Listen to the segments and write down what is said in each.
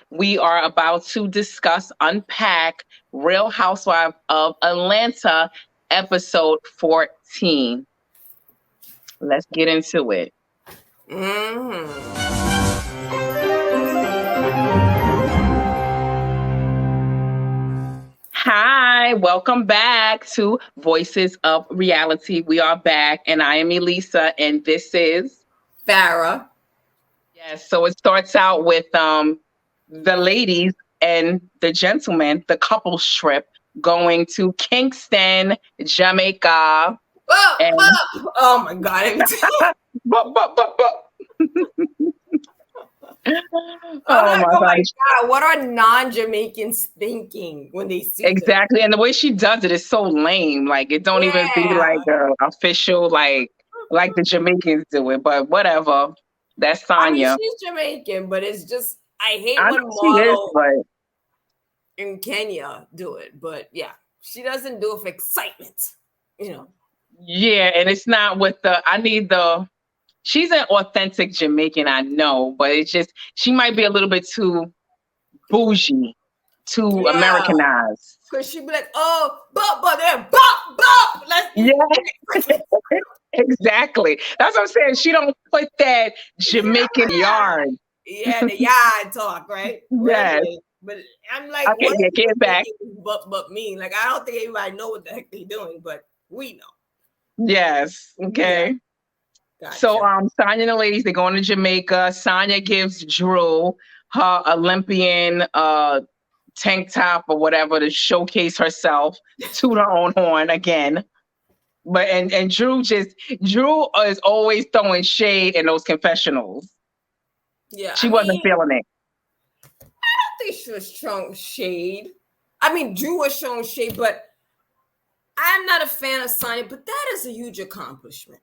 We are about to discuss, unpack Real Housewives of Atlanta, episode 14. Let's get into it. Mm-hmm. Hi, welcome back to Voices of Reality. We are back, and I am Elisa, and this is Farrah. yes. So it starts out with the ladies and the gentlemen, the couple trip going to Kingston, Jamaica, and Oh my God. but. I'm Oh like, my oh god, my God, what are non-Jamaicans thinking when they see this? exactly. And the way she does it is so lame. Like it don't even be Yeah. like a official like the Jamaicans do it. But whatever. That's I mean, Sanya. she's Jamaican, but it's just, I hate I when know she is, Marlo but in Kenya do it. But yeah, she doesn't do it for excitement. yeah, and it's not with the. I need the. She's an authentic Jamaican, I know, but it's just she might be a little bit too bougie, too Yeah. Americanized. Because she'd be like, oh, but then, but, let's Yeah, exactly. That's what I'm saying. She don't put that Jamaican yard. yeah, the yard talk, right? Yes. But I'm like, Okay, what yeah, is get back. making but mean? Like, I don't think everybody know what the heck they're doing, but we know. Yes. Yeah, Okay. So gotcha. Sonya and the ladies, they're going to Jamaica. Sonya gives Drew her Olympian tank top or whatever to showcase herself to her own horn again. But and Drew is always throwing shade in those confessionals. Yeah, She wasn't feeling it. I think she was showing shade. I mean, Drew was showing shade, but I'm not a fan of Sanya, but that is a huge accomplishment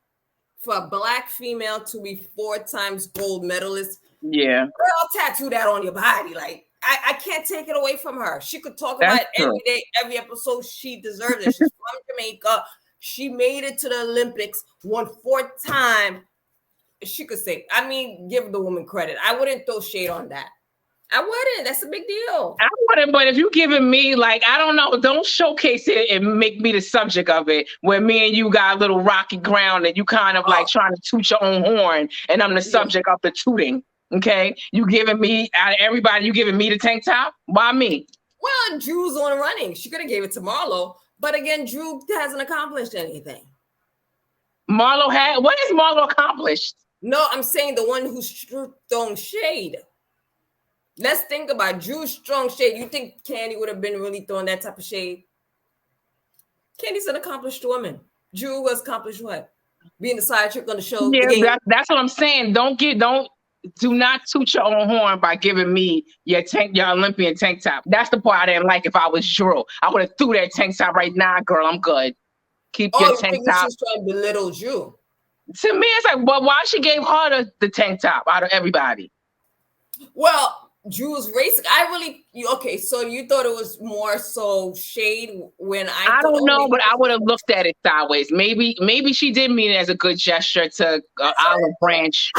for a black female to be 4 times gold medalist. Yeah. Girl, tattoo that on your body. Like, I can't take it away from her. She could talk about That's it true. every day, every episode. She deserves it. She's from Jamaica. She made it to the Olympics, won 4th time. She could say, I mean, give the woman credit. I wouldn't throw shade on that. I wouldn't. That's a big deal. I wouldn't, but if you giving me like I don't know, don't showcase it and make me the subject of it. Where me and you got a little rocky ground and you kind of like trying to toot your own horn, and I'm the subject of the tooting. Okay, you giving me out of everybody, you giving me the tank top? Why me? Well, Drew's on running. She could have gave it to Marlo, but again, Drew hasn't accomplished anything. Marlo had what has Marlo accomplished? No, I'm saying the one who's throwing shade. Let's think about Drew's strong shade. You think Candy would have been really throwing that type of shade? Candy's an accomplished woman. Drew was accomplished what? Being the side chick on the show. Yeah, that's what I'm saying. Do not toot your own horn by giving me your Olympian tank top. That's the part I didn't like. If I was Drew, I would have threw that tank top right now, girl. I'm good. Keep your tank top. She's trying to belittle Drew. To me, it's like, well, why she gave her the tank top out of everybody? Well, Drew's racing. Okay, so you thought it was more so shade when I don't know, but I would have looked at it sideways. Maybe she did mean it as a good gesture to Olive Branch.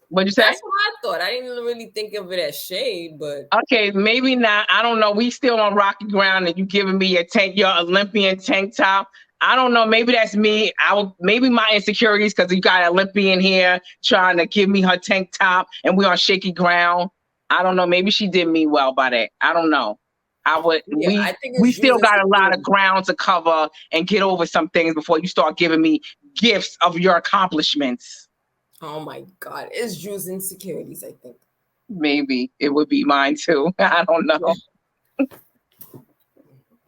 What'd you say? That's what I thought. I didn't really think of it as shade, but okay, maybe not. I don't know. We still on rocky ground, and you giving me your Olympian tank top. I don't know. Maybe that's me. Maybe my insecurities because you got Olympian here trying to give me her tank top, and we on shaky ground. I don't know. Maybe she did me well by that. I don't know. I think we still got a lot of ground to cover and get over some things before you start giving me gifts of your accomplishments. Oh my God. It's Drew's insecurities, I think. Maybe it would be mine too. I don't know.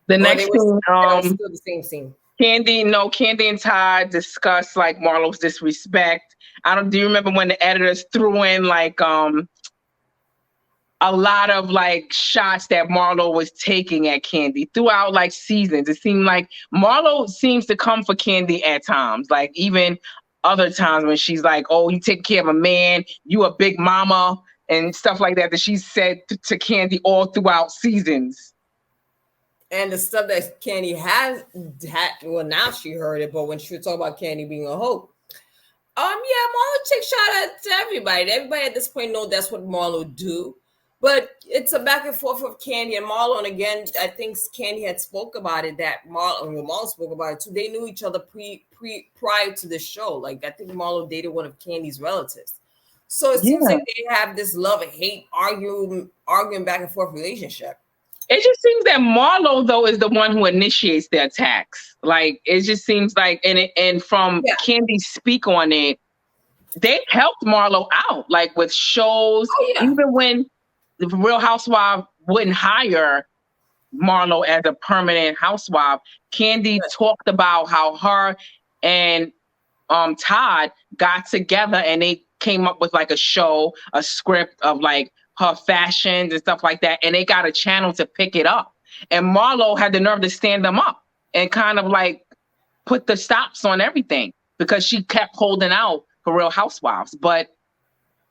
The next thing, still the same scene. Candy and Todd discuss like Marlo's disrespect. Do you remember when the editors threw in like a lot of like shots that Marlo was taking at Candy throughout like seasons? It seemed like Marlo seems to come for Candy at times, like even other times when she's like, oh, you take care of a man, you a big mama and stuff like that she's said to Candy all throughout seasons. And the stuff that Candy had, well, now she heard it, but when she was talking about Candy being a hoe, Marlo takes shot at everybody. Everybody at this point know that's what Marlo do. But it's a back and forth of Candy and Marlo. And again, I think Candy had spoke about it that Marlo spoke about it too. They knew each other prior to the show. Like I think Marlo dated one of Candy's relatives. So it seems like they have this love and hate arguing back and forth relationship. It just seems that Marlo though is the one who initiates the attacks. Like it just seems like, and from Candy's speak on it, they helped Marlo out, like with shows, even when the Real Housewife wouldn't hire Marlo as a permanent housewife. Candy talked about how her and Todd got together and they came up with like a show, a script of like her fashions and stuff like that. And they got a channel to pick it up. And Marlo had the nerve to stand them up and kind of like put the stops on everything because she kept holding out for Real Housewives. But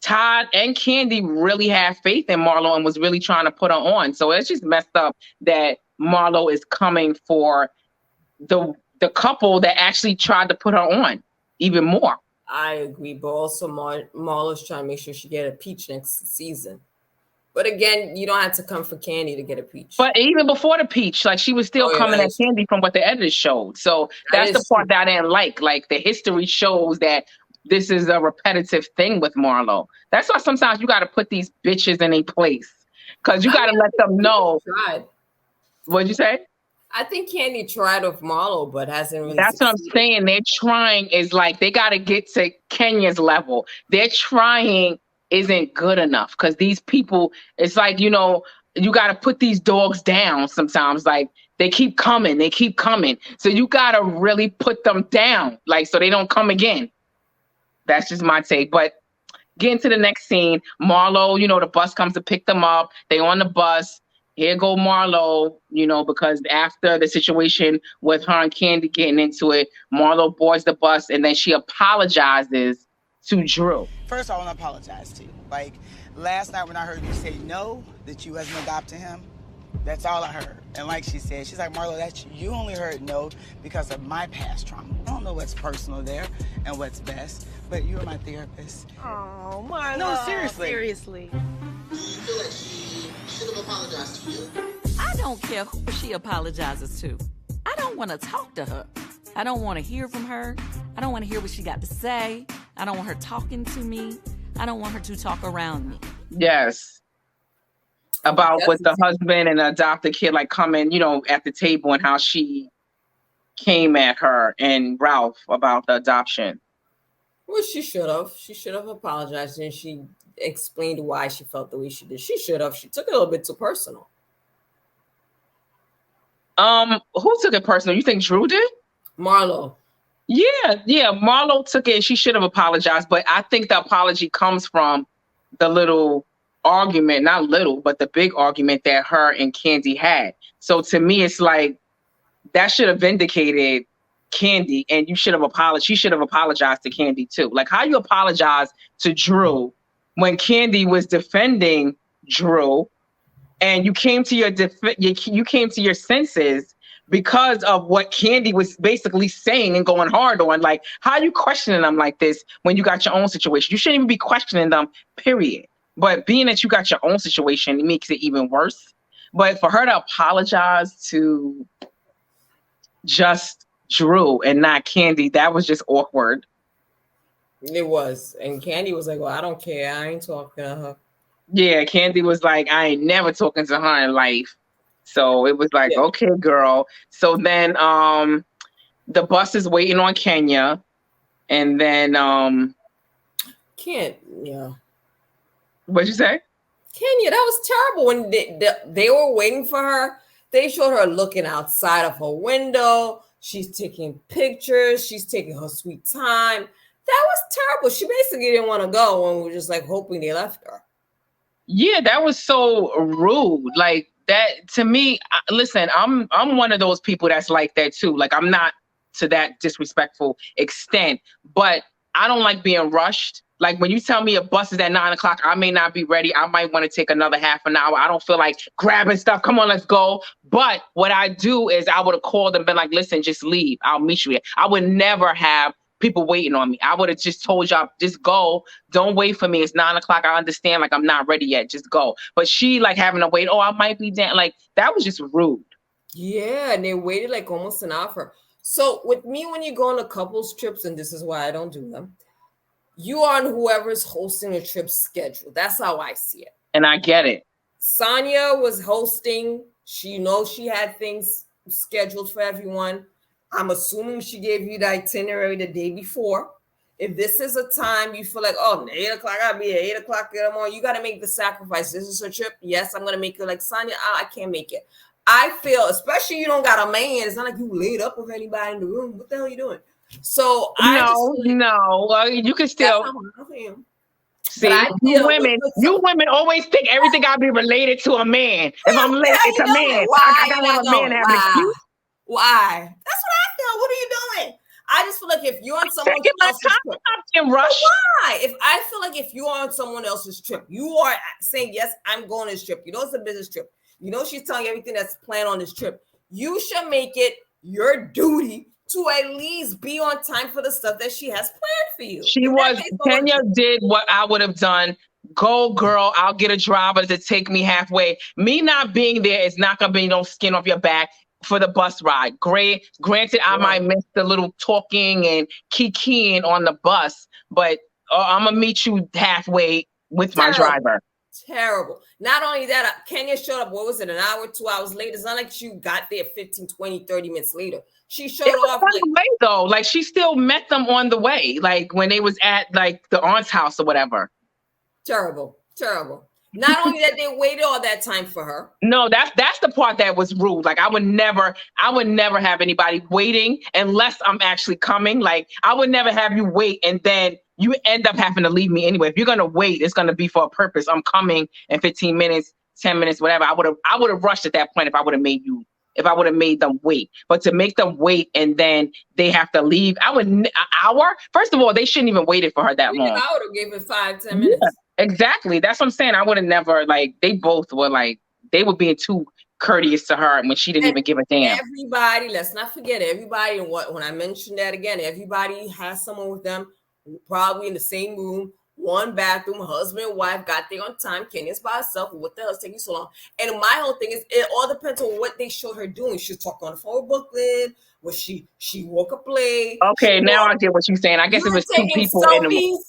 Todd and Candy really had faith in Marlo and was really trying to put her on. So it's just messed up that Marlo is coming for the couple that actually tried to put her on even more. I agree, but also Marlo's trying to make sure she get a peach next season. But again, you don't have to come for Candy to get a peach. But even before the peach, like she was still coming at Candy from what the editors showed. So that's the part that I didn't like. Like the history shows that this is a repetitive thing with Marlo. That's why sometimes you got to put these bitches in a place because you got to let them know. What'd you say? I think Candy tried with Marlo, but hasn't really. That's what I'm saying. They're trying is like they got to get to Kenya's level. They're trying isn't good enough because these people, it's like, you know, you got to put these dogs down sometimes. Like they keep coming. So you got to really put them down, like so they don't come again. That's just my take. But getting to the next scene, Marlo, you know, the bus comes to pick them up. They on the bus. Here go Marlo, you know, because after the situation with her and Candy getting into it, Marlo boards the bus and then she apologizes to Drew. First, I want to apologize to you. Like last night when I heard you say no, that you wasn't adopting him, that's all I heard. And like she said, she's like, Marlo, that's you only heard no because of my past trauma. I don't know what's personal there and what's best, but you're my therapist. Oh, Marlo. No, seriously. Seriously. Do you feel like she should have apologized to you? I don't care who she apologizes to. I don't want to talk to her. I don't want to hear from her. I don't want to hear what she got to say. I don't want her talking to me. I don't want her to talk around me. Yes. About with the husband and the adopted kid, like coming, you know, at the table and how she came at her and Ralph about the adoption. Well, she should have. She should have apologized and she explained why she felt the way she did. She should have. She took it a little bit too personal. Who took it personal? You think Drew did? Marlo. Yeah. Marlo took it and she should have apologized. But I think the apology comes from the little argument, not little, but the big argument that her and Candy had. So to me, it's like that should have vindicated Candy and you should have apologized. She should have apologized to Candy too. Like how you apologize to Drew when Candy was defending Drew and you came to you came to your senses because of what Candy was basically saying and going hard on. Like, how are you questioning them like this when you got your own situation? You shouldn't even be questioning them, period. But being that you got your own situation, it makes it even worse. But for her to apologize to just Drew and not Candy, that was just awkward. It was. And Candy was like, well, I don't care. I ain't talking to her. Yeah, Candy was like, I ain't never talking to her in life. So it was like, okay, girl. So then the bus is waiting on Kenya. And then What'd you say? Kenya, that was terrible. When they were waiting for her, they showed her looking outside of her window. She's taking pictures. She's taking her sweet time. That was terrible. She basically didn't want to go and we were just like hoping they left her. Yeah, that was so rude. Like that to me, listen, I'm one of those people that's like that too. Like I'm not to that disrespectful extent, but I don't like being rushed. Like when you tell me a bus is at 9 o'clock, I may not be ready. I might want to take another half an hour. I don't feel like grabbing stuff. Come on, let's go. But what I do is I would have called and been like, listen, just leave. I'll meet you here. I would never have people waiting on me. I would have just told y'all, just go. Don't wait for me. It's 9 o'clock. I understand. Like, I'm not ready yet. Just go. But she like having to wait. Oh, I might be down. Like, that was just rude. Yeah, and they waited like almost an hour for her. So with me, when you go on a couples trips, and this is why I don't do them, you are on whoever's hosting the trip schedule. That's how I see it. And I get it. Sanya was hosting. She knows she had things scheduled for everyone. I'm assuming she gave you the itinerary the day before. If this is a time you feel like, oh, 8 o'clock, I gotta be at 8 o'clock in the morning, you gotta make the sacrifice. This is her trip. Yes, I'm gonna make it. Like, Sanya, I can't make it. I feel, especially you don't got a man, it's not like you laid up with anybody in the room. What the hell are you doing? So you can still see. You women always think everything gotta be related to a man. If I'm late, it's a man. I gotta have a man have an excuse. Why? That's what I feel. What are you doing? I just feel like if you're on someone else's trip, why? If I feel like if you're on someone else's trip, you are saying, yes, I'm going on this trip. You know, it's a business trip. You know, she's telling you everything that's planned on this trip. You should make it your duty to at least be on time for the stuff that she has planned for you. Kenya did what I would have done. Go, girl, I'll get a driver to take me halfway. Me not being there is not going to be no skin off your back for the bus ride. Granted, I might miss the little talking and kikiing on the bus, but I'm going to meet you halfway with my driver. Terrible. Not only that, Kenya showed up, what was it, an hour, 2 hours later? It's not like she got there 15, 20, 30 minutes later. She showed off. Though. Like, she still met them on the way, like when they was at like the aunt's house or whatever. Terrible. Not only that, they waited all that time for her. No, that's the part that was rude. Like, I would never have anybody waiting unless I'm actually coming. Like, I would never have you wait and then you end up having to leave me anyway. If you're gonna wait, it's gonna be for a purpose. I'm coming in 15 minutes, 10 minutes, whatever. I would have rushed at that point if I would have made them wait. But to make them wait and then they have to leave, an hour. First of all, they shouldn't even waited for her that long. I would have gave it 5-10 minutes. Yeah, exactly. That's what I'm saying. I would have never, like, they both were like, they were being too courteous to her when she didn't even give a damn. Everybody, let's not forget, everybody, and when I mentioned that again, everybody has someone with them, probably in the same room, one bathroom, husband and wife, got there on time. Kenya's by herself. What the hell is taking so long? And my whole thing is, it all depends on what they showed her doing. She was talking on the phone with Brooklyn. Was she woke up late? Okay, now I get what you're saying. I guess it was two people in the.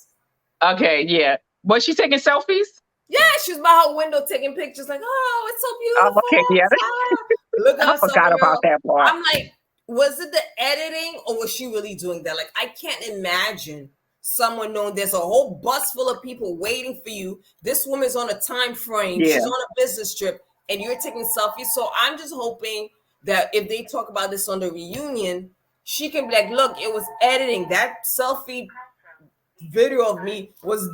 Okay, yeah. Was she taking selfies? Yeah, she was by her window taking pictures. Like, oh, it's so beautiful. Okay, yeah. Look, I forgot about that part. I'm like, was it the editing or was she really doing that? Like, I can't imagine someone knowing there's a whole bus full of people waiting for you. This woman's on a time frame. Yeah. She's on a business trip and you're taking selfies. So I'm just hoping that if they talk about this on the reunion, she can be like, look, it was editing. That selfie video of me was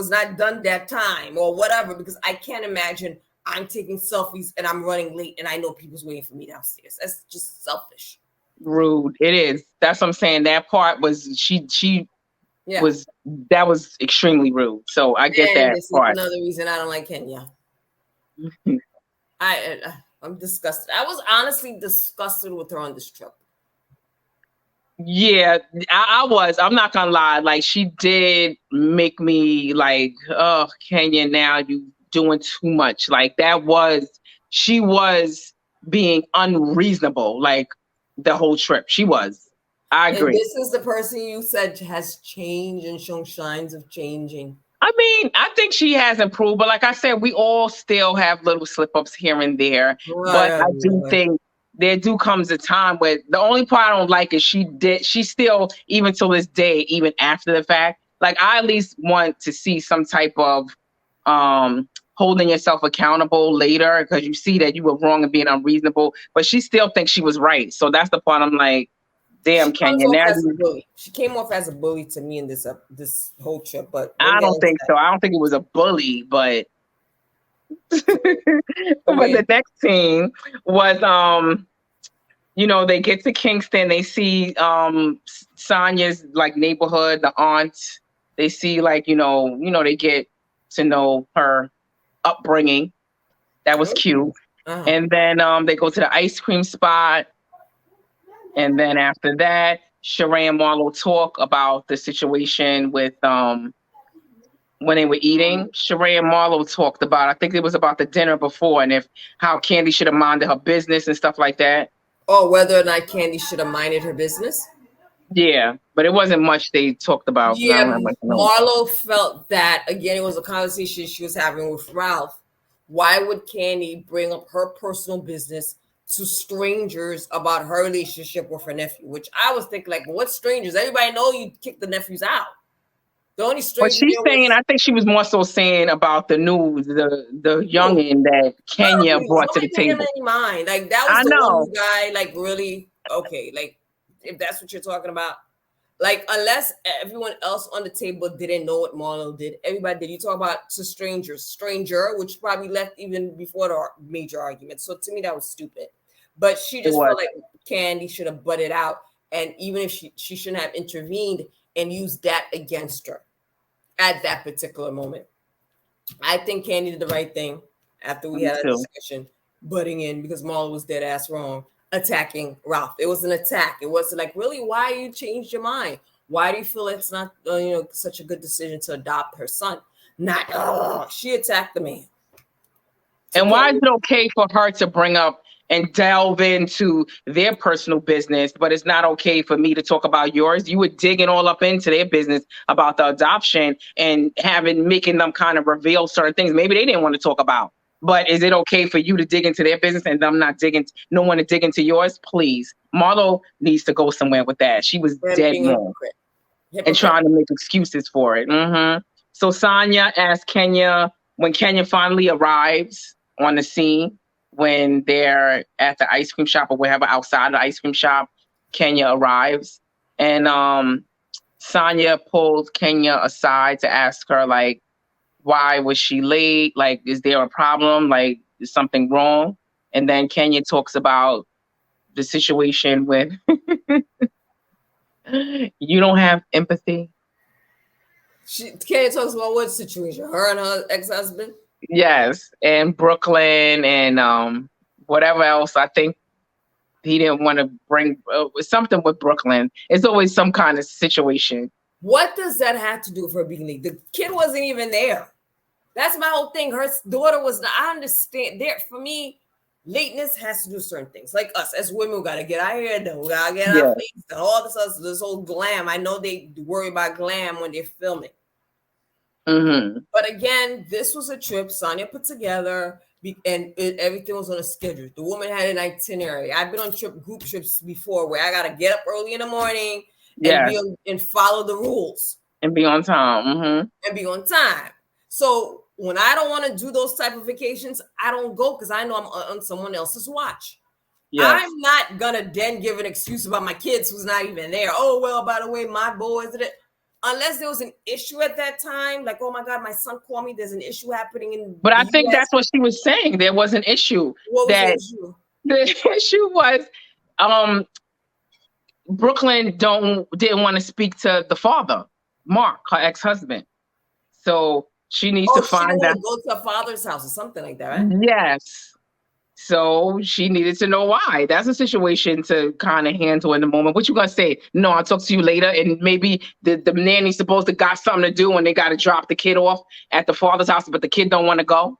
not done that time or whatever, because I can't imagine I'm taking selfies and I'm running late and I know people's waiting for me downstairs. That's just selfish. Rude. It is. That's what I'm saying. That part was that was extremely rude. So I get that this part. Is another reason I don't like Kenya. I'm disgusted. I was honestly disgusted with her on this trip. Yeah, I was. I'm not gonna lie. Like, she did make me like, oh, Kenya, now you doing too much. Like, she was being unreasonable. Like, the whole trip, she was. I agree. And this is the person you said has changed and shown signs of changing. I mean, I think she has improved, but like I said, we all still have little slip-ups here and there. Right, but I do think there comes a time where the only part I don't like is she still, even till this day, even after the fact, like, I at least want to see some type of holding yourself accountable later, because you see that you were wrong and being unreasonable, but she still thinks she was right. So that's the part I'm like, damn, Kenya. Now she came off as a bully to me in this whole trip, but I don't think so. I don't think it was a bully, but but the next scene was they get to Kingston, they see Sanya's like neighborhood, the aunt. They see like they get to know her upbringing. That was cute. Uh-huh. And then they go to the ice cream spot. And then after that, Sheree and Marlo talk about the situation with when they were eating. Sheree and Marlo talked about, I think it was about the dinner before, and if how Candy should have minded her business and stuff like that. Or whether or not Candy should have minded her business. Yeah, but it wasn't much they talked about. I Yeah, don't have much to know. Marlo felt that, again, it was a conversation she was having with Ralph. Why would Candy bring up her personal business to strangers about her relationship with her nephew? Which I was thinking, like, what strangers? Everybody know you kicked the nephews out. The only But stranger she's saying, I think she was more so saying about the news, the youngin that Kenya brought to the nobody paid him table. any mind. Like, that was I the know. one guy, like, really, okay, like, if that's what you're talking about. Like, unless everyone else on the table didn't know what Marlo did, everybody did. You talk about to strangers, stranger, which probably left even before the major argument. So to me, that was stupid. But she just felt like Candy should have butted out. And even if she shouldn't have intervened and used that against her at that particular moment. I think Candy did the right thing after we had a discussion, butting in because Marlo was dead ass wrong, attacking Ralph. It was an attack. It wasn't like, really, why you changed your mind? Why do you feel it's not such a good decision to adopt her son? Not, she attacked the man. And why is it okay for her to bring up and delve into their personal business, but it's not okay for me to talk about yours? You were digging all up into their business about the adoption and making them kind of reveal certain things maybe they didn't want to talk about. But is it okay for you to dig into their business and them not no one to dig into yours? Please. Marlo needs to go somewhere with that. She was dead wrong and trying to make excuses for it. Mm-hmm. So Sanya asked Kenya, when Kenya finally arrives on the scene, when they're at the ice cream shop or wherever outside the ice cream shop, Kenya arrives. And Sanya pulled Kenya aside to ask her, like, why was she late? Like, is there a problem? Like, is something wrong? And then Kenya talks about the situation with you don't have empathy. Kenya talks about what situation? Her and her ex-husband? Yes, and Brooklyn and whatever else. I think he didn't want to bring something with Brooklyn. It's always some kind of situation. What does that have to do with her being late? The kid wasn't even there. That's my whole thing. Her daughter was not. I understand. There, for me, lateness has to do certain things. Like us as women, we gotta get our hair done. We gotta get our face done. All this whole glam. I know they worry about glam when they're filming. Mm-hmm. But again, this was a trip Sanya put together, and everything was on a schedule. The woman had an itinerary. I've been on group trips before where I gotta get up early in the morning and follow the rules and be on time. Mm-hmm. And be on time. So when I don't want to do those type of vacations, I don't go because I know I'm on someone else's watch. Yes. I'm not gonna then give an excuse about my kids who's not even there. Oh well, by the way, my boys did it. Unless there was an issue at that time, like, oh my God, my son called me. There's an issue happening in. But I think that's what she was saying. There was an issue. What was the issue? The issue was, Brooklyn didn't want to speak to the father, Mark, her ex-husband. So she needs to find that. Go to her father's house or something like that, right? Yes. So she needed to know why. That's a situation to kind of handle in the moment. What you gonna say? No, I'll talk to you later. And maybe the nanny's supposed to got something to do and they got to drop the kid off at the father's house, but the kid don't want to go.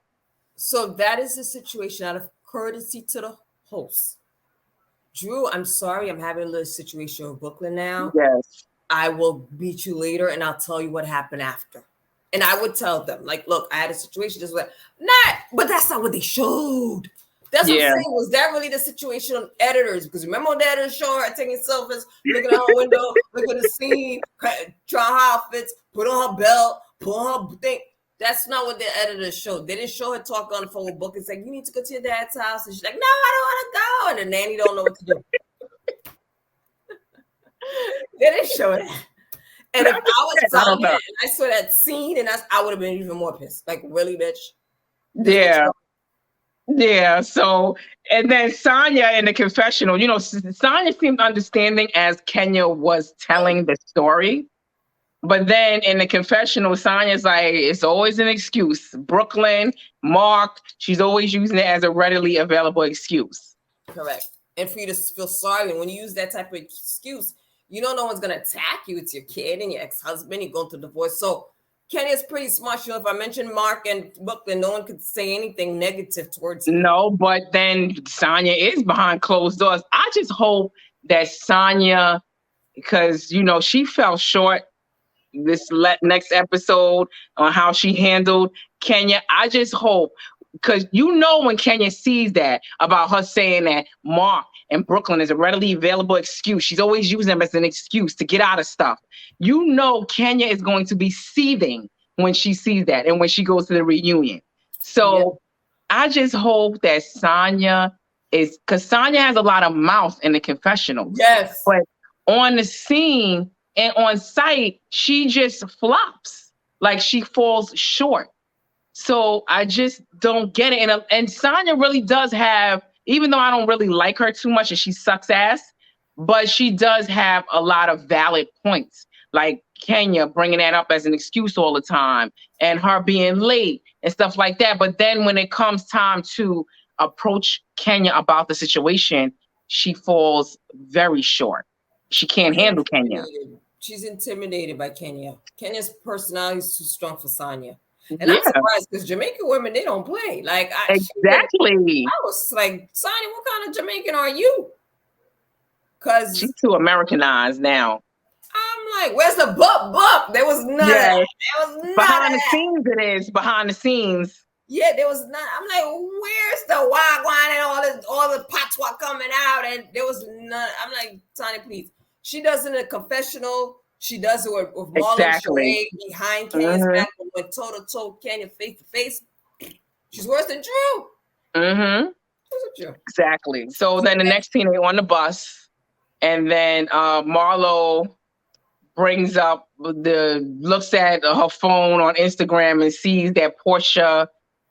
So that is the situation out of courtesy to the host. Drew, I'm sorry. I'm having a little situation with Brooklyn now. Yes. I will meet you later and I'll tell you what happened after. And I would tell them, like, look, I had a situation just like, but that's not what they showed. That's what I'm saying. Was that really the situation on editors? Because remember when the editors show her taking selfies, looking out her window, looking at the scene, try her outfits, put on her belt, put on her thing. That's not what the editors showed. They didn't show her talk on the phone with book and say, you need to go to your dad's house. And she's like, no, I don't want to go. And the nanny don't know what to do. They didn't show that. And if I was Sanya and I saw that scene, and I would have been even more pissed. Like, really, bitch? Yeah. So, and then Sanya in the confessional, Sanya seemed understanding as Kenya was telling the story. But then in the confessional, Sanya's like, it's always an excuse. Brooklyn, Mark, she's always using it as a readily available excuse. Correct. And for you to feel sorry, and when you use that type of excuse, You know no one's gonna attack you. It's your kid and your ex-husband. You're going through divorce. So Kenya's pretty smart. You know, if I mention Mark and Brooklyn, no one could say anything negative towards him. No, but then Sanya is behind closed doors. I just hope that Sanya, because you know she fell short this next episode on how she handled Kenya. I just hope, because you know when Kenya sees that about her saying that Mark and Brooklyn is a readily available excuse, she's always using them as an excuse to get out of stuff. You know Kenya is going to be seething when she sees that and when she goes to the reunion. So I just hope that Sanya is, because Sanya has a lot of mouth in the confessionals. Yes. But on the scene and on site, she just flops. Like she falls short. So I just don't get it. And Sanya really does have, even though I don't really like her too much and she sucks ass, but she does have a lot of valid points. Like Kenya bringing that up as an excuse all the time and her being late and stuff like that. But then when it comes time to approach Kenya about the situation, she falls very short. She can't handle Kenya. She's intimidated by Kenya. Kenya's personality is too strong for Sanya. And I'm surprised because Jamaican women, they don't play. Like exactly. I was like, Sanya, what kind of Jamaican are you? Because she's too Americanized now. I'm like, where's the bup? There was none of that. There was none behind of the scenes. It is behind the scenes. Yeah, there was none. I'm like, where's the wagwan and all the patois coming out? And there was none. I'm like, Tanya, please. She does it in a confessional. She does it with Marlon Sheree behind Kenya's back, and went toe to toe, Kenya face to face. She's worse than Drew. Exactly. So then the next scene, they're on the bus, and then Marlo brings up looks at her phone on Instagram and sees that Portia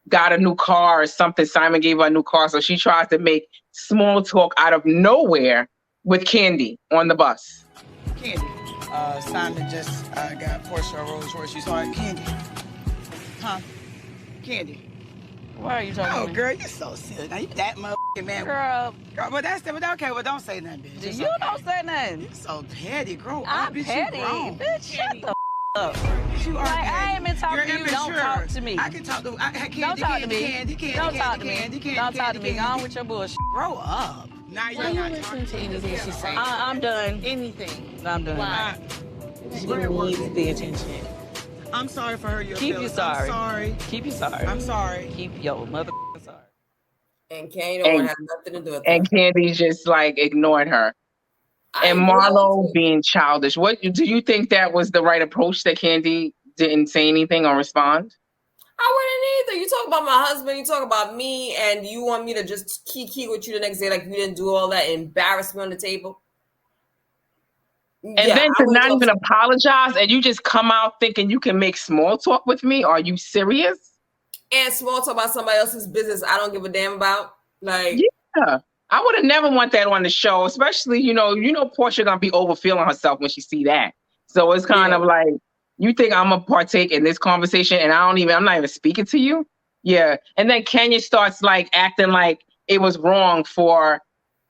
got a new car or something. Simon gave her a new car, so she tries to make small talk out of nowhere with Candy on the bus. Candy. Simon just got Portia a Rolls Royce. You saw it, Candy? Huh? Candy. Why are you talking to me? Oh, girl, you're so silly. Now you that motherfucking man. Girl, but okay. Well, don't say nothing, bitch. You don't say nothing. You're so petty, grow up. I'm bitch, petty, bitch. Shut the up. You are like, petty. I ain't been talking to you. Immature. Don't talk to me. I can talk to. Don't talk to me. Don't talk to me. Don't talk to me. Go on with your bullshit. Grow up. Now you're not listening to anything she's saying. I'm done. Anything. I'm done. Why? You need the attention. I'm sorry for her. Keep you sorry. I'm sorry. Keep you sorry. I'm sorry. Keep your mother sorry. And Candy don't have nothing to do with and Candy just like ignored her. And Marlo being childish. What do you think that was the right approach, that Candy didn't say anything or respond? I wouldn't either. You talk about my husband, you talk about me, and you want me to just kiki with you the next day like you didn't do all that and embarrass me on the table? And then to not even apologize, and you just come out thinking you can make small talk with me? Are you serious? And small talk about somebody else's business I don't give a damn about? Like, yeah. I would have never want that on the show, especially, you know, Portia gonna be over feeling herself when she see that. So it's kind of like, you think I'm gonna partake in this conversation and I'm not even speaking to you? Yeah. And then Kenya starts like acting like it was wrong for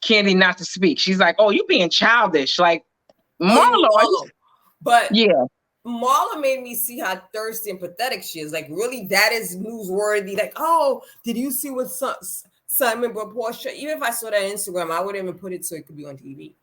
Candy not to speak. She's like, oh, you being childish. Like, Marlo. But yeah. Marla made me see how thirsty and pathetic she is. Like, really, that is newsworthy. Like, oh, did you see what Simon brought Portia? Even if I saw that on Instagram, I wouldn't even put it so it could be on TV.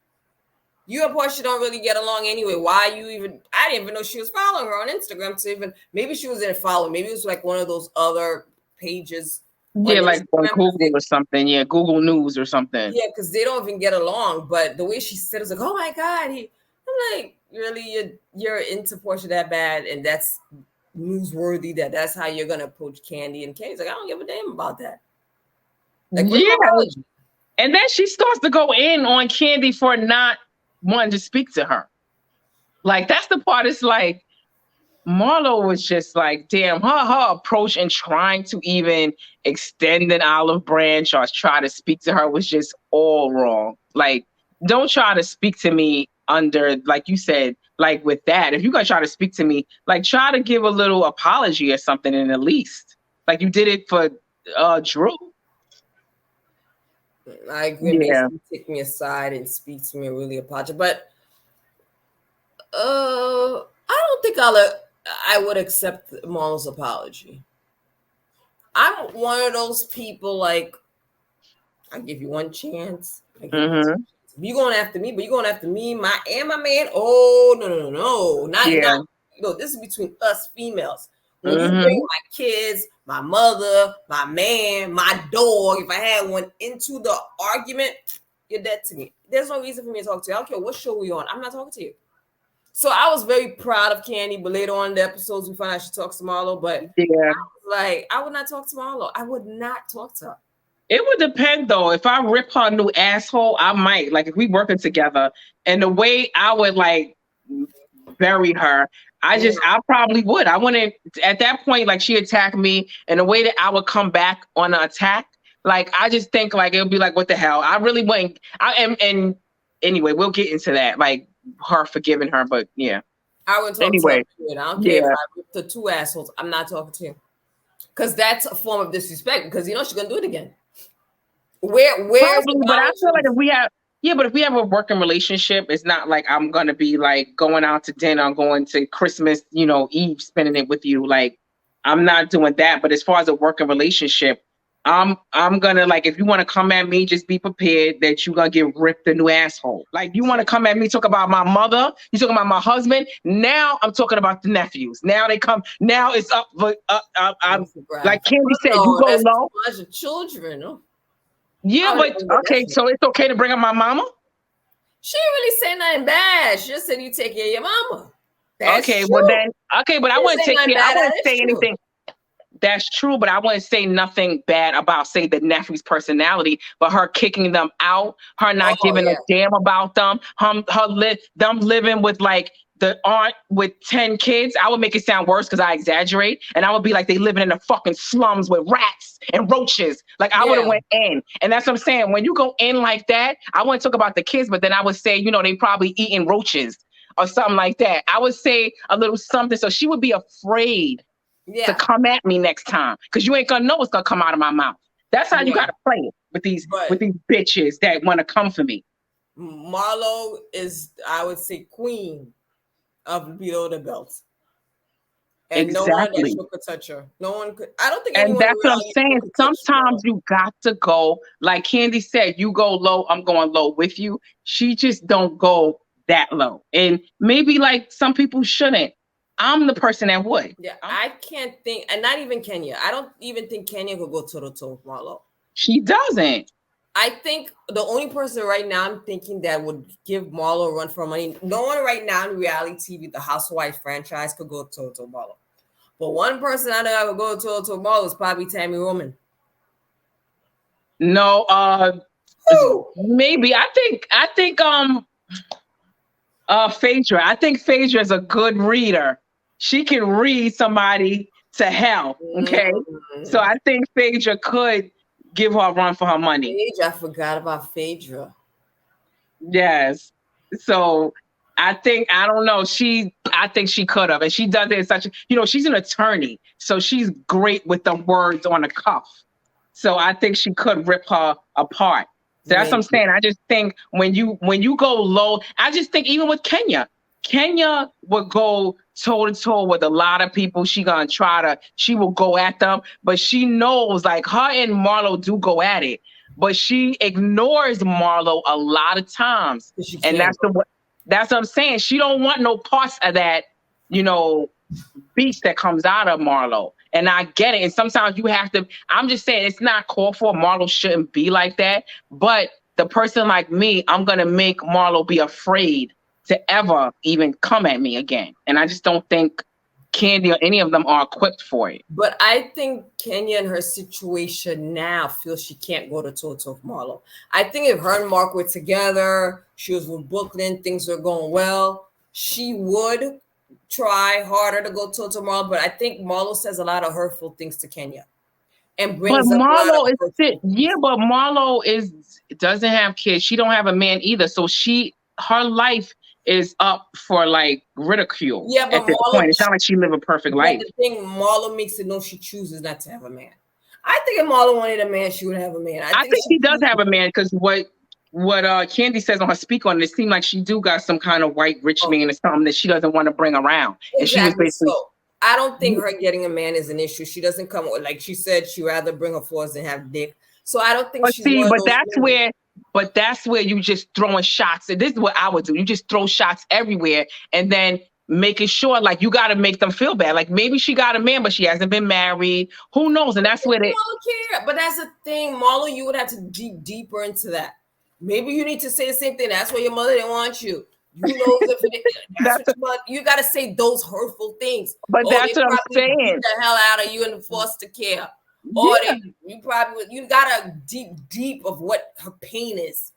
You and Portia don't really get along anyway. Why you even? I didn't even know she was following her on Instagram. To even maybe she was in following. Maybe it was like one of those other pages. Yeah, like on Google or something. Yeah, Google News or something. Yeah, because they don't even get along. But the way she said it was like, oh my God. I'm like, really, you're into Portia that bad, and that's newsworthy. That's how you're gonna approach Candy. And Candy's like, I don't give a damn about that. Like, and then she starts to go in on Candy for not wanting to speak to her. Like, that's the part. It's like Marlo was just like, damn, her approach and trying to even extend an olive branch or try to speak to her was just all wrong. Like, don't try to speak to me under, like you said, like with that. If you're gonna try to speak to me, like try to give a little apology or something, and at least like you did it for Drew. Like, when basically take me aside and speak to me and really apologize. But I don't think I would accept Marlo's apology. I'm one of those people like I give you one chance. I give you two chances. You going after me, but you going after me, my man. Oh no, not Yeah. this is between us females. When you bring my kids, my mother, my man, my dog, if I had one into the argument, you're dead to me. There's no reason for me to talk to you. I don't care what show we're on. I'm not talking to you. So I was very proud of Candy, but later on in the episodes, we found out she talks to Marlo. But I would not talk to Marlo. I would not talk to her. It would depend though. If I rip her new asshole, I might. Like if we working together, and the way I would like bury her, I probably would. I wouldn't at that point, like she attacked me, and the way that I would come back on an attack, like I just think like it would be like, what the hell? I really wouldn't. And anyway, we'll get into that, like her forgiving her, but yeah. I wouldn't talk to her. I don't care if I rip the two assholes. I'm not talking to you. Because that's a form of disrespect, because you know she's gonna do it again. Where's probably, but I feel like if we have a working relationship, it's not like I'm gonna be like going out to dinner, going to Christmas, Eve, spending it with you. Like I'm not doing that. But as far as a working relationship, I'm gonna like if you want to come at me, just be prepared that you're gonna get ripped a new asshole. Like you want to come at me, talk about my mother, you talking about my husband. Now I'm talking about the nephews. Now they come. Now it's up. I'm like Candy said, you go low. Bunch of children. Oh. Yeah, but okay, so it's okay to bring up my mama? She didn't really say nothing bad. She just said you take care of your mama. That's okay, true. Well then, but I wouldn't say anything. That's true, but I wouldn't say nothing bad about, say, the nephew's personality, but her kicking them out, her not giving a damn about them, them living with like the aunt with 10 kids. I would make it sound worse because I exaggerate, and I would be like they living in the fucking slums with rats and roaches. Like I would have went in, and that's what I'm saying. When you go in like that, I wouldn't talk about the kids, but then I would say, they probably eating roaches or something like that. I would say a little something, so she would be afraid to come at me next time, because you ain't gonna know what's gonna come out of my mouth. That's how you gotta play it with these bitches that want to come for me. Marlo is, I would say, queen of below the belt, and no one that could touch her. No one could. I don't think. And that's what I'm saying. Sometimes you got to go, like Candy said, you go low, I'm going low with you. She just don't go that low, and maybe like some people shouldn't. I'm the person that would. Yeah, I can't think, and not even Kenya. I don't even think Kenya could go toe to toe with Marlo. She doesn't. I think the only person right now I'm thinking that would give Marlo a run for money, no one right now in reality TV, the Housewives franchise, could go toe to Marlo. But one person I know that would go toe to Marlo is probably Tammy Roman. No, maybe. I think Phaedra. I think Phaedra is a good reader. She can read somebody to hell. Okay. So I think Phaedra could give her a run for her money. I forgot about Phaedra. Yes. So I don't know. I think she could have. And she does it in such she's an attorney. So she's great with the words on the cuff. So I think she could rip her apart. So that's what I'm saying. I just think when you go low, I just think even with Kenya would go toe to toe with a lot of people. She will go at them, but she knows like her and Marlo do go at it, but she ignores Marlo a lot of times. And that's what I'm saying. She don't want no parts of that, beast that comes out of Marlo. And I get it. And sometimes you have to, I'm just saying it's not called for. Marlo shouldn't be like that. But the person like me, I'm going to make Marlo be afraid to ever even come at me again. And I just don't think Candy or any of them are equipped for it. But I think Kenya in her situation now feels she can't go to toe-to-toe with Marlo. I think if her and Mark were together, she was with Brooklyn, things were going well, she would try harder to go toe to Marlo, but I think Marlo says a lot of hurtful things to Kenya, and brings up Marlo but Marlo doesn't have kids. She don't have a man either, so her life is up for like ridicule. Yeah, but at this point, it's not like she live a perfect life. The thing, Marlo makes it know she chooses not to have a man. I think if Marlo wanted a man, she would have a man. I think she does have a man because what what Candy says on her speaker, and it seemed like she do got some kind of white rich man or something that she doesn't want to bring around. And she was Exactly. basically, So I don't think her getting a man is an issue. She doesn't come with, like she said, she rather bring her fours than have dick. So I don't think but she's see, one of but those that's women. where you just throwing shots. And this is what I would do. You just throw shots everywhere, and then making sure like you got to make them feel bad. Like maybe she got a man, but she hasn't been married. Who knows? And that's where they. Marlo care. But that's the thing, Marlo. You would have to dig deeper into that. Maybe you need to say the same thing. That's why your mother didn't want you. You know, if that's what you want. You got to say those hurtful things. But They that's what I'm probably beat saying. the hell out of you in foster care. Or Yeah. you got to deep of what her pain is.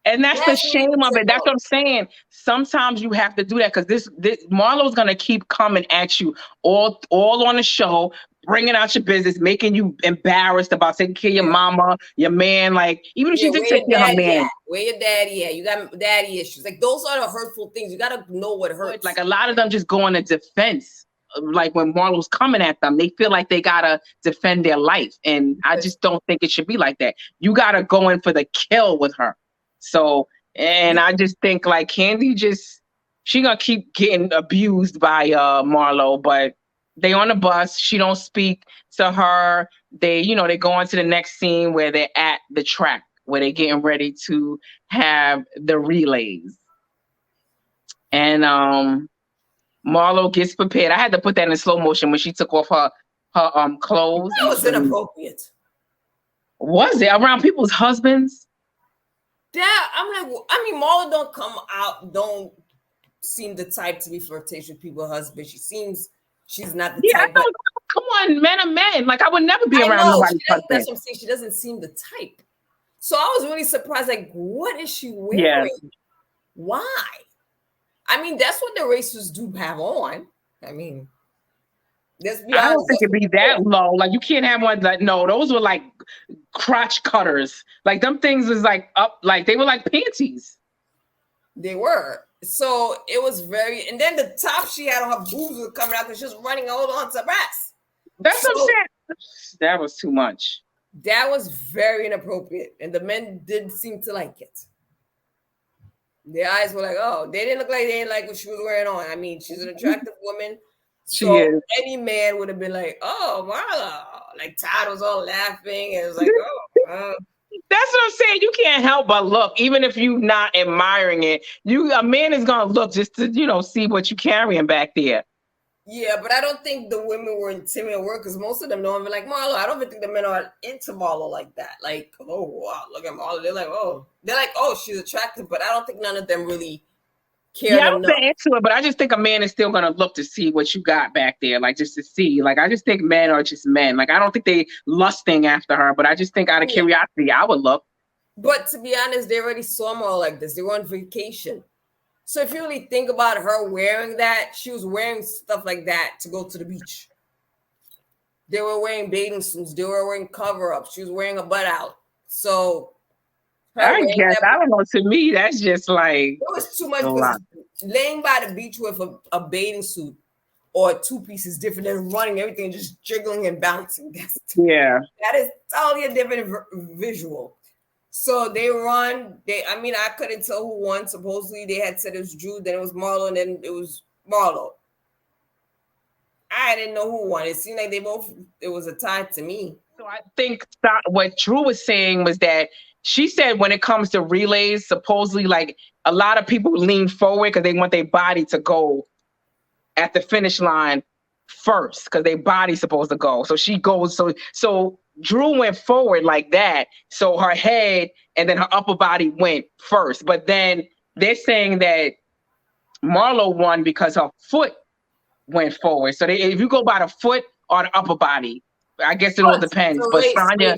And that's the shame of it. That's what I'm saying. Sometimes you have to do that because this Marlo's gonna keep coming at you all on the show, bringing out your business, making you embarrassed about taking care of your mama, your man. Like even if she did take care of her man, where your daddy at? You got daddy issues. Like those are the hurtful things. You gotta know what hurts. like a lot of them just go into defense. Like when Marlo's coming at them, they feel like they gotta defend their life, and I just don't think it should be like that. You gotta go in for the kill with her. So, and I just think like Candy she gonna keep getting abused by Marlo, but they on the bus. She don't speak to her. They go on to the next scene where they're at the track where they're getting ready to have the relays. And Marlo gets prepared. I had to put that in slow motion when she took off her clothes. That was inappropriate. Was it around people's husbands? Yeah, I'm like, I mean, Marlo don't seem the type to be flirtatious with people's husbands. She's not the type. But, come on, men are men. Like I would never be around nobody's husband. That's what I'm saying. She doesn't seem the type. So I was really surprised. Like, what is she wearing? Yes. Why? I mean, that's what the racers do have on. I mean, I don't think it'd be that low. Like you can't have one like no, those were like crotch cutters. Like them things was like up, like they were like panties. They were. So it was and then the top she had on her boobs were coming out because she was running hold on to breasts. That's what I'm saying. That was too much. That was very inappropriate. And the men didn't seem to like it. Their eyes were like, oh, they didn't look like they didn't like what she was wearing on. I mean, she's an attractive woman. So she is. Any man would have been like, oh, Marlo. Like Todd was all laughing. And it was like, oh. That's what I'm saying. You can't help but look, even if you're not admiring it. A man is gonna look just to, see what you're carrying back there. Yeah, but I don't think the women were intimidated because most of them don't even like Marlo. I don't even think the men are into Marlo like that. Like, oh wow, look at Marlo. They're like, oh, she's attractive, but I don't think none of them really care. Yeah, I don't get into it, but I just think a man is still gonna look to see what you got back there, like just to see. Like I just think men are just men. Like I don't think they lusting after her, but I just think out of curiosity, I would look. But to be honest, they already saw Marlo like this. They were on vacation. So if you really think about her wearing that, she was wearing stuff like that to go to the beach. They were wearing bathing suits. They were wearing cover-ups. She was wearing a butt out. So I guess, I don't know. To me, that's just like... It was too much. Laying by the beach with a bathing suit or two pieces different than running everything, just jiggling and bouncing. That is totally a different visual. So they run. I couldn't tell who won. Supposedly they had said it was Drew, then it was Marlo, and then it was Marlo. I didn't know who won. It seemed like it was a tie to me. So I think what Drew was saying was that she said when it comes to relays, supposedly like a lot of people lean forward because they want their body to go at the finish line first because their body's supposed to go. So she goes. So Drew went forward like that. So her head and then her upper body went first. But then they're saying that Marlo won because her foot went forward. So if you go by the foot or the upper body, I guess it all depends. But Sanya.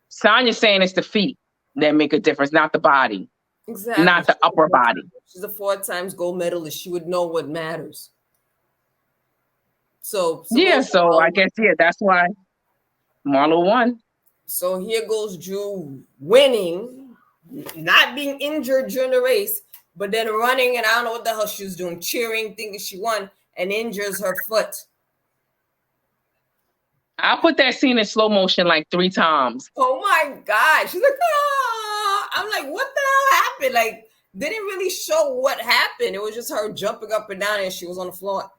Sanya's saying it's the feet that make a difference, not the body. Exactly. Not the upper body. She's a 4 times gold medalist. She would know what matters. So I guess, that's why Marlo won. So here goes Drew winning, not being injured during the race, but then running, and I don't know what the hell she was doing, cheering, thinking she won. and injures her foot. I put that scene in slow motion like 3 times. Oh my God. She's like, ah. I'm like, what the hell happened? Like, they didn't really show what happened. It was just her jumping up and down and she was on the floor.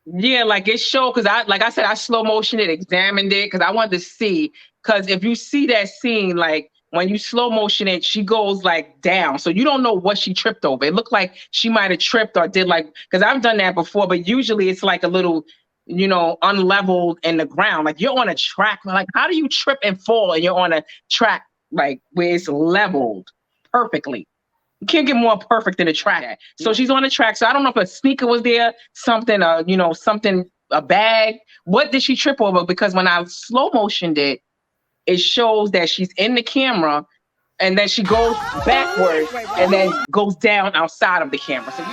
Yeah, like it showed because I said, I slow motioned it, examined it because I wanted to see. Because if you see that scene, like when you slow motion it, she goes like down. So you don't know what she tripped over. It looked like she might have tripped or did like, because I've done that before, but usually it's like a little, unleveled in the ground. Like you're on a track. Like, how do you trip and fall and you're on a track like where it's leveled perfectly? You can't get more perfect than a track. So she's on the track. So I don't know if a sneaker was there, something, a bag. What did she trip over? Because when I slow motioned it, it shows that she's in the camera and then she goes backwards and then goes down outside of the camera. So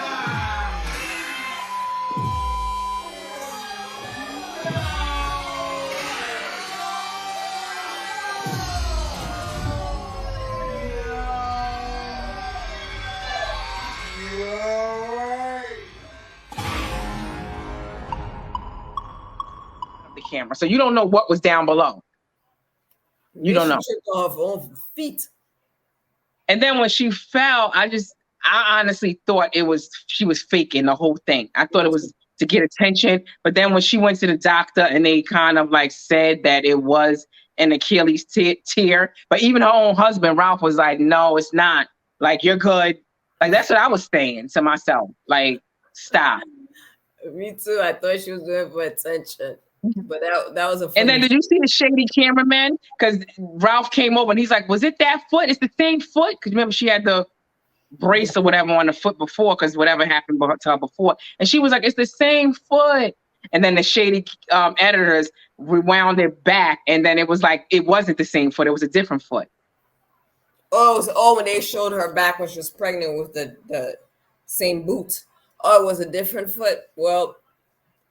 the camera. So you don't know what was down below. You don't know. She tripped off her own feet. And then when she fell, I honestly thought she was faking the whole thing. I thought it was to get attention. But then when she went to the doctor and they kind of like said that it was an Achilles tear, but even her own husband, Ralph, was like, no, it's not. Like, you're good. Like, that's what I was saying to myself. Like, stop. Me too. I thought she was doing it for attention. But that was a funny. And then did you see the shady cameraman? Because Ralph came over and he's like, was it that foot? It's the same foot? Because remember, she had the brace or whatever on the foot before because whatever happened to her before. And she was like, it's the same foot. And then the shady editors rewound it back. And then it was like, it wasn't the same foot. It was a different foot. Oh, when they showed her back when she was pregnant with the same boot. Oh, it was a different foot. Well,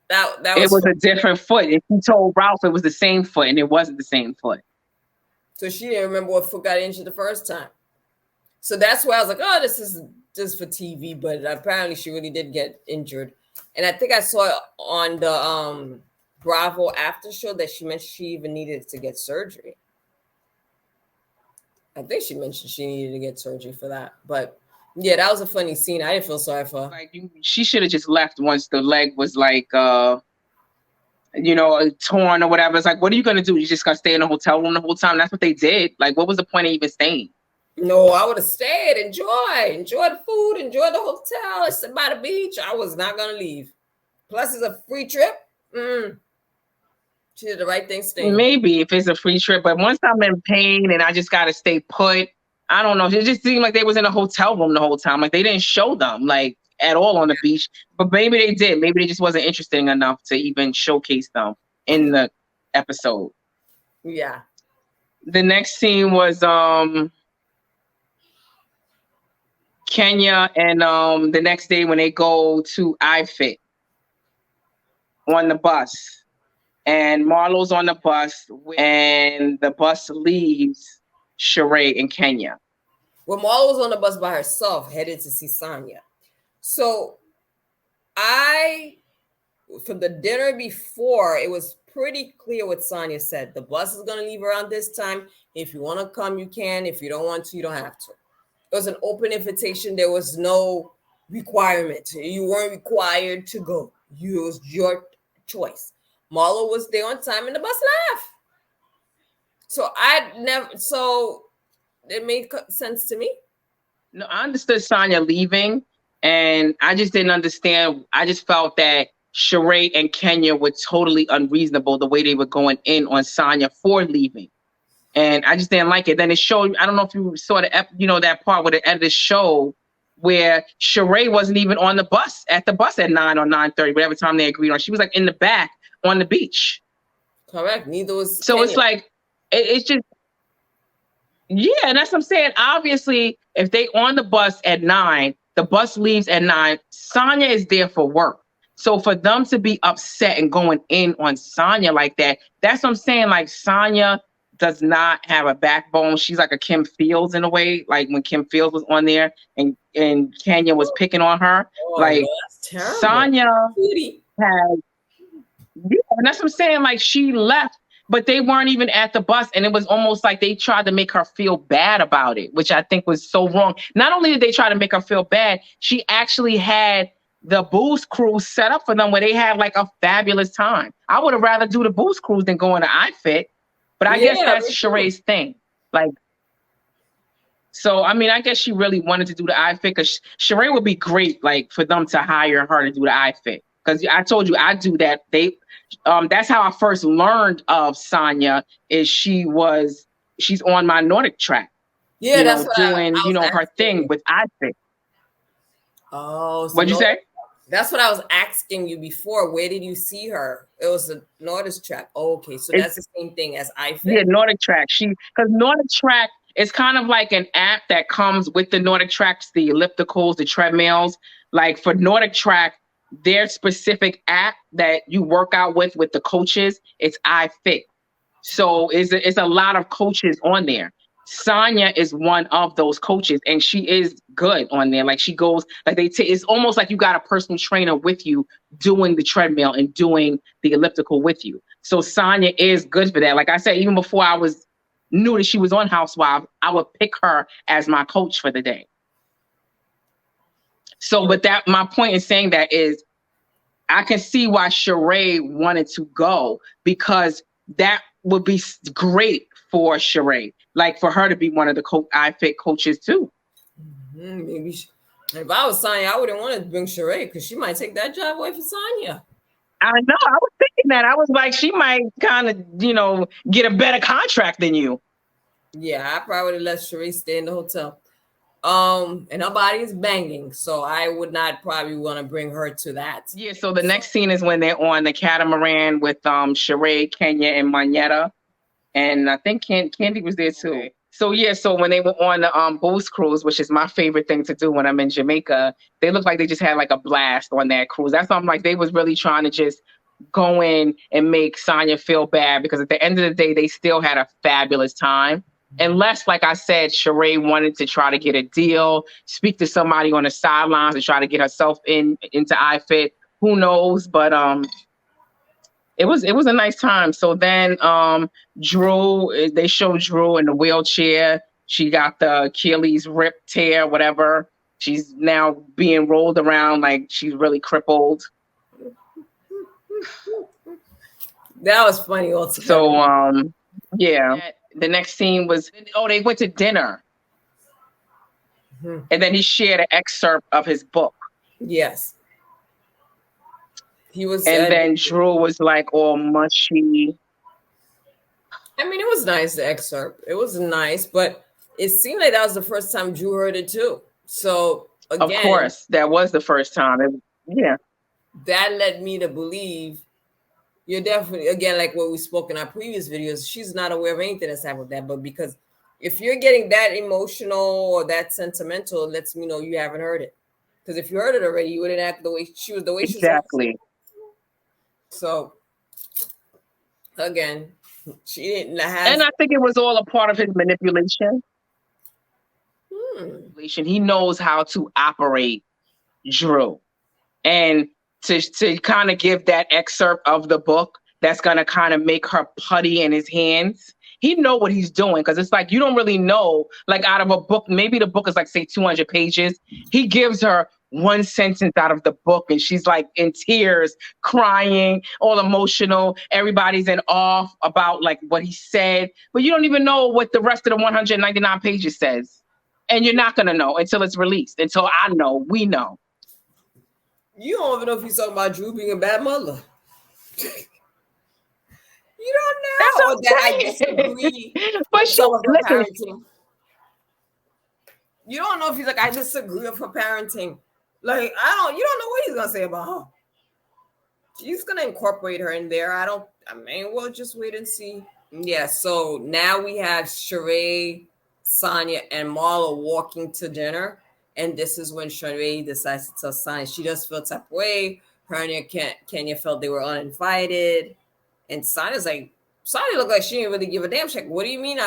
that was a different foot. And she told Ralph it was the same foot, and it wasn't the same foot. So she didn't remember what foot got injured the first time. So that's why I was like, oh, this is just for TV. But apparently she really did get injured. And I think I saw on the Bravo after show that she mentioned she even needed to get surgery. I think she mentioned she needed to get surgery for that. But yeah, that was a funny scene. I didn't feel sorry for her. Like she should have just left once the leg was like, torn or whatever. It's like, what are you gonna do? You just gonna stay in the hotel room the whole time? That's what they did. Like, what was the point of even staying? No, I would have stayed. Enjoy the food, enjoy the hotel, sit by the beach. I was not gonna leave. Plus, it's a free trip. She did the right thing staying. Maybe if it's a free trip, but once I'm in pain and I just gotta stay put. I don't know. It just seemed like they was in a hotel room the whole time. Like they didn't show them like at all on the beach. But maybe they did. Maybe they just wasn't interesting enough to even showcase them in the episode. Yeah. The next scene was Kenya and the next day when they go to iFit on the bus. And Marlo's on the bus and the bus leaves Sheree and Kenya. Well, Marlo was on the bus by herself, headed to see Sanya. So from the dinner before, it was pretty clear what Sanya said. The bus is going to leave around this time. If you want to come, you can. If you don't want to, you don't have to. It was an open invitation. There was no requirement. You weren't required to go. It was your choice. Marlo was there on time and the bus left. So it made sense to me. No, I understood Sanya leaving, and I just didn't understand. I just felt that Sheree and Kenya were totally unreasonable the way they were going in on Sanya for leaving. And I just didn't like it. Then it showed, I don't know if you saw that part where the editors show where Sheree wasn't even on the bus at 9 or 9:30, whatever time they agreed on. She was like in the back on the beach. Correct. Neither was So Kenya. It's like, it's just, yeah, and that's what I'm saying. Obviously, if they on the bus at 9, the bus leaves at 9, Sanya is there for work. So for them to be upset and going in on Sanya like that, that's what I'm saying. Like Sanya does not have a backbone. She's like a Kim Fields in a way, like when Kim Fields was on there and Kenya was picking on her. Oh, Like no, that's terrible. Sanya Cutie. has, yeah, and that's what I'm saying. Like she left, but they weren't even at the bus, and it was almost like they tried to make her feel bad about it, which I think was so wrong. Not only did they try to make her feel bad, she actually had the booze cruise set up for them where they had like a fabulous time. I would have rather do the booze cruise than go on the iFit, but I guess that's Sheree's thing. Like, so I mean, I guess she really wanted to do the iFit because Sheree would be great, like for them to hire her to do the iFit. Because I told you I do that. That's how I first learned of Sanya. Is she's on my Nordic track. Yeah, that's what doing I was her thing with iFit. Oh, so what'd you say? That's what I was asking you before. Where did you see her? It was the Nordic track. Oh, okay, so that's the same thing as iFit. Yeah, Nordic track. Because Nordic track is kind of like an app that comes with the Nordic tracks, the ellipticals, the treadmills. Like for Nordic track, their specific app that you work out with the coaches, it's iFit. So it's a lot of coaches on there. Sanya is one of those coaches, and she is good on there. Like she goes, like it's almost like you got a personal trainer with you doing the treadmill and doing the elliptical with you. So Sanya is good for that. Like I said, even before I knew that she was on Housewives, I would pick her as my coach for the day. So, but my point in saying that is, I can see why Sheree wanted to go, because that would be great for Sheree, like for her to be one of the iFit coaches too. Maybe if I was Sanya, I wouldn't want to bring Sheree because she might take that job away from Sanya. I know. I was thinking that. I was like, she might kind of, get a better contract than you. Yeah, I probably would have let Sheree stay in the hotel. And her body is banging, so I would not probably want to bring her to that. Yeah, so the next scene is when they're on the catamaran with Sheree, Kenya, and Manetta. And I think Candy was there too. Okay. So yeah, so when they were on the booze cruise, which is my favorite thing to do when I'm in Jamaica, they looked like they just had like a blast on that cruise. That's why I'm like, they was really trying to just go in and make Sanya feel bad, because at the end of the day, they still had a fabulous time. Unless, like I said, Sheree wanted to try to get a deal, speak to somebody on the sidelines and try to get herself into iFit. Who knows? But it was a nice time. So then Drew, they showed Drew in the wheelchair. She got the Achilles rip, tear, whatever. She's now being rolled around like she's really crippled. That was funny altogether. So yeah. The next scene was, they went to dinner. And then he shared an excerpt of his book. Yes. He was. And then Drew was like all mushy. I mean, it was nice, the excerpt. It was nice, but it seemed like that was the first time Drew heard it too. So again, of course, that was the first time. Yeah. That led me to believe you're definitely, again, like what we spoke in our previous videos, she's not aware of anything that's happened with that. But because if you're getting that emotional or that sentimental, it lets me know you haven't heard it. Because if you heard it already, you wouldn't act the way she was. Exactly. So again, she didn't have. And I think it was all a part of his manipulation. He knows how to operate Drew. And to kind of give that excerpt of the book that's going to kind of make her putty in his hands. He know what he's doing, because it's like you don't really know, like out of a book, maybe the book is like, say, 200 pages. He gives her one sentence out of the book and she's like in tears, crying, all emotional. Everybody's in awe about like what he said, but you don't even know what the rest of the 199 pages says. And you're not going to know until it's released, until we know. You don't even know if he's talking about Drew being a bad mother. You don't know. That I disagree. But parenting. You don't know if he's like, I disagree with her parenting. Like, you don't know what he's gonna say about her. He's gonna incorporate her in there. We'll just wait and see. Yeah, so now we have Sheree, Sanya, and Marla walking to dinner. And this is when Sheree decides to tell Sanya she does feel type of way. Her and Kenya felt they were uninvited. And Sanya's like, Sanya looked like she didn't really give a damn. Check. What do you mean?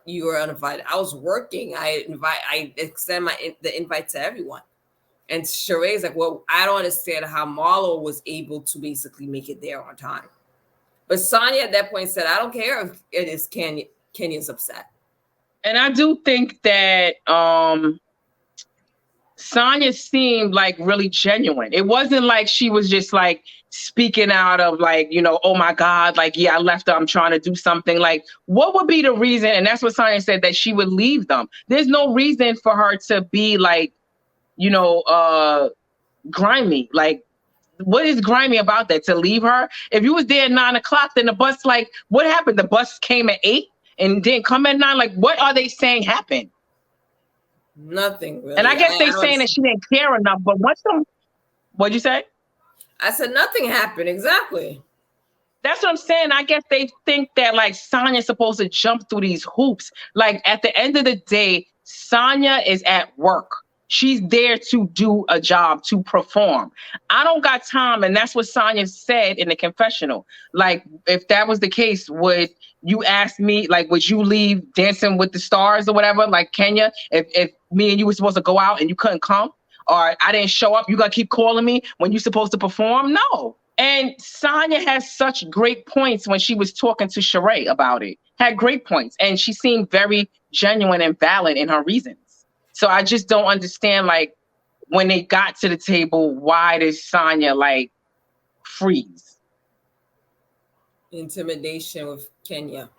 You were uninvited? I was working. I extend the invite to everyone. And Sheree's like, well, I don't understand how Marlo was able to basically make it there on time. But Sanya at that point said, I don't care if it is Kenya's upset. And I do think that Sanya seemed like really genuine. It wasn't like she was just like speaking out of like, you know, oh my God, like, yeah, I left her, I'm trying to do something. Like, what would be the reason? And that's what Sanya said, that she would leave them. There's no reason for her to be like, you know, grimy. Like, what is grimy about that? To leave her? If you was there at 9 o'clock, then the bus, like, what happened? The bus came at 8 and didn't come at 9. Like, what are they saying happened? Nothing really. And I guess they're saying that she didn't care enough. But what'd you say? I said nothing happened. Exactly. That's what I'm saying. I guess they think that like Sanya's supposed to jump through these hoops. Like at the end of the day, Sanya is at work. She's there to do a job, to perform. I don't got time. And that's what Sanya said in the confessional. Like, if that was the case, would you ask me, like, would you leave Dancing with the Stars or whatever, like Kenya, if me and you were supposed to go out and you couldn't come? Or I didn't show up, you gotta keep calling me when you're supposed to perform? No. And Sanya has such great points when she was talking to Sheree about it. Had great points. And she seemed very genuine and valid in her reasons. So I just don't understand, like, when they got to the table, why did Sanya, like, freeze? Intimidation with Kenya.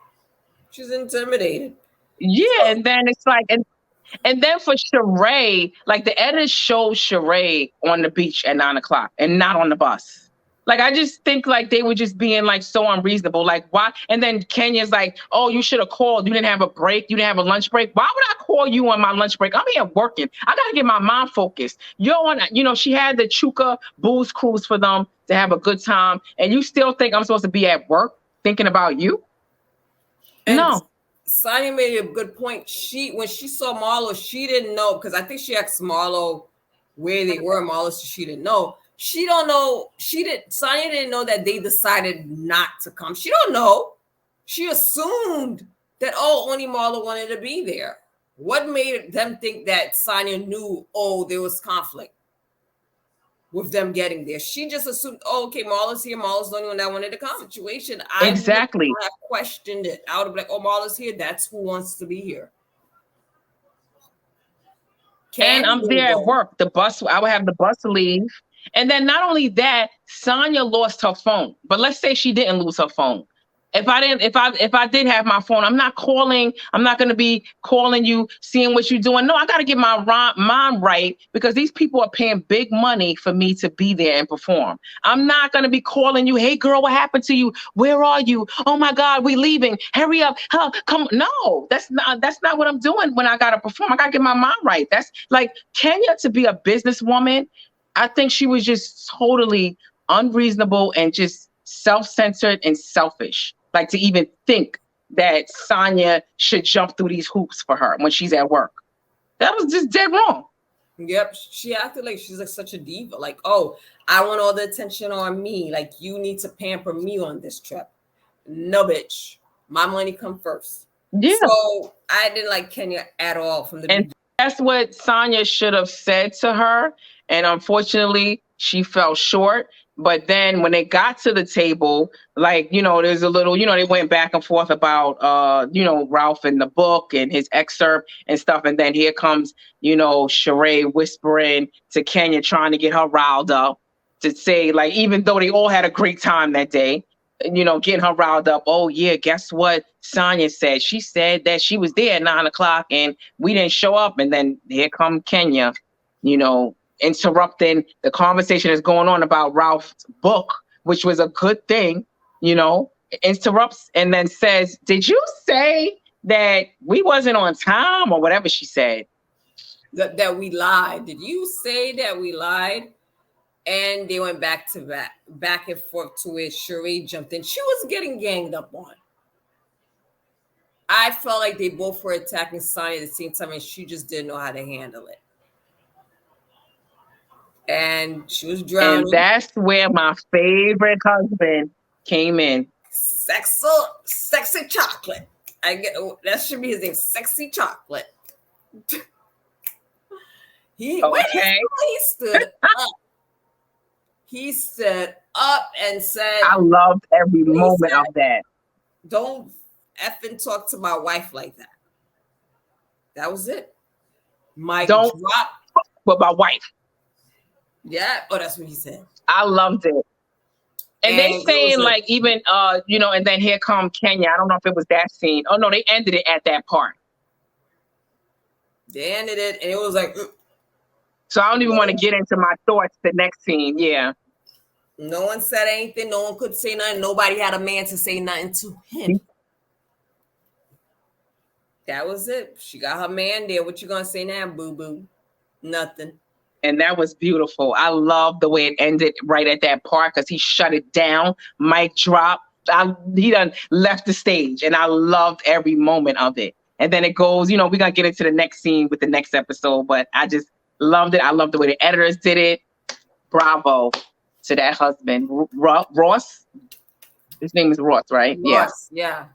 She's intimidated. Yeah, and then it's like, and then for Sheree, like, the editors showed Sheree on the beach at 9 o'clock and not on the bus. Like, I just think like they were just being like so unreasonable. Like, why? And then Kenya's like, oh, you should have called. You didn't have a break. You didn't have a lunch break. Why would I call you on my lunch break? I'm here working. I got to get my mind focused. You're on, you know, she had the Chuka booze cruise for them to have a good time. And you still think I'm supposed to be at work thinking about you? And no. Sanya made a good point. When she saw Marlo, she didn't know, because I think she asked Marlo where they were. Marlo said she didn't know. She don't know. Sanya didn't know that they decided not to come. She don't know. She assumed that, only Marlo wanted to be there. What made them think that Sanya knew, there was conflict with them getting there? She just assumed, okay, Marlo's here. Marlo's the only one that wanted to come. Situation. Exactly. I would have questioned it. I would have been like, Marlo's here. That's who wants to be here. And I'm there at work. I would have the bus leave. And then not only that, Sanya lost her phone. But let's say she didn't lose her phone. If I did have my phone, I'm not calling. I'm not going to be calling you, seeing what you're doing. No, I got to get my mind right, because these people are paying big money for me to be there and perform. I'm not going to be calling you. Hey, girl, what happened to you? Where are you? Oh my God, we leaving. Hurry up. Come. No, that's not what I'm doing when I got to perform. I got to get my mind right. That's like Kenya, to be a businesswoman. I think she was just totally unreasonable and just self-centered and selfish. Like, to even think that Sanya should jump through these hoops for her when she's at work. That was just dead wrong. Yep. She acted like she's like such a diva. Like, I want all the attention on me. Like, you need to pamper me on this trip. No, bitch. My money come first. Yeah. So I didn't like Kenya at all from the beginning. That's what Sanya should have said to her. And unfortunately, she fell short. But then when they got to the table, like, there's a little, they went back and forth about, Ralph and the book and his excerpt and stuff. And then here comes, Sheree whispering to Kenya, trying to get her riled up to say, like, even though they all had a great time that day, getting her riled up. Oh, yeah, guess what Sanya said? She said that she was there at 9 o'clock and we didn't show up. And then here come Kenya, interrupting the conversation that's going on about Ralph's book, which was a good thing, interrupts and then says, did you say that we wasn't on time, or whatever she said? That we lied. Did you say that we lied? And they went back and forth to where Sheree jumped in. She was getting ganged up on. I felt like they both were attacking Sanya at the same time, and she just didn't know how to handle it. And she was drowning. And that's where my favorite husband came in. Sexy Chocolate. That should be his name, Sexy Chocolate. He stood up. He stood up and said, I loved every moment of that. Don't effing talk to my wife like that. That was it. Don't drop with my wife. Yeah. Oh, that's what he said. I loved it. And they saying like even and then here come Kenya. I don't know if it was that scene. Oh no, they ended it at that part. They ended it and it was like so I don't even want to get into my thoughts the next scene. Yeah. No one said anything. No one could say nothing. Nobody had a man to say nothing to him. That was it. She got her man there. What you gonna say now, boo-boo? Nothing. And that was beautiful. I love the way it ended right at that part because he shut it down. Mic drop. He done left the stage, and I loved every moment of it. And then it goes, we're going to get into the next scene with the next episode, but I just loved it. I love the way the editors did it. Bravo to that husband. Ross? His name is Ross, right? Ross, yeah.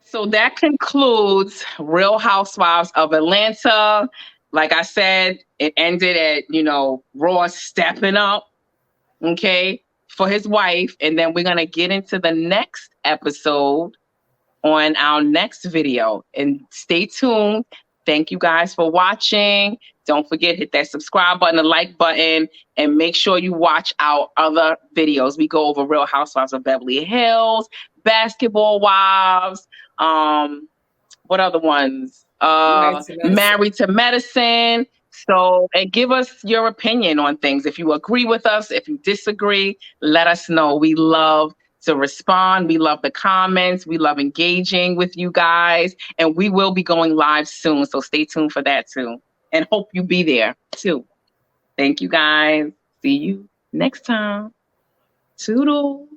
So that concludes Real Housewives of Atlanta. Like I said, it ended at, Ross stepping up, okay, for his wife. And then we're going to get into the next episode on our next video. And stay tuned. Thank you guys for watching. Don't forget, hit that subscribe button, the like button, and make sure you watch our other videos. We go over Real Housewives of Beverly Hills, Basketball Wives, what other ones? Married to Medicine. So, and give us your opinion on things. If you agree with us, if you disagree, let us know. We love to respond. We love the comments. We love engaging with you guys. And we will be going live soon. So stay tuned for that too. And hope you be there too. Thank you guys. See you next time. Toodles.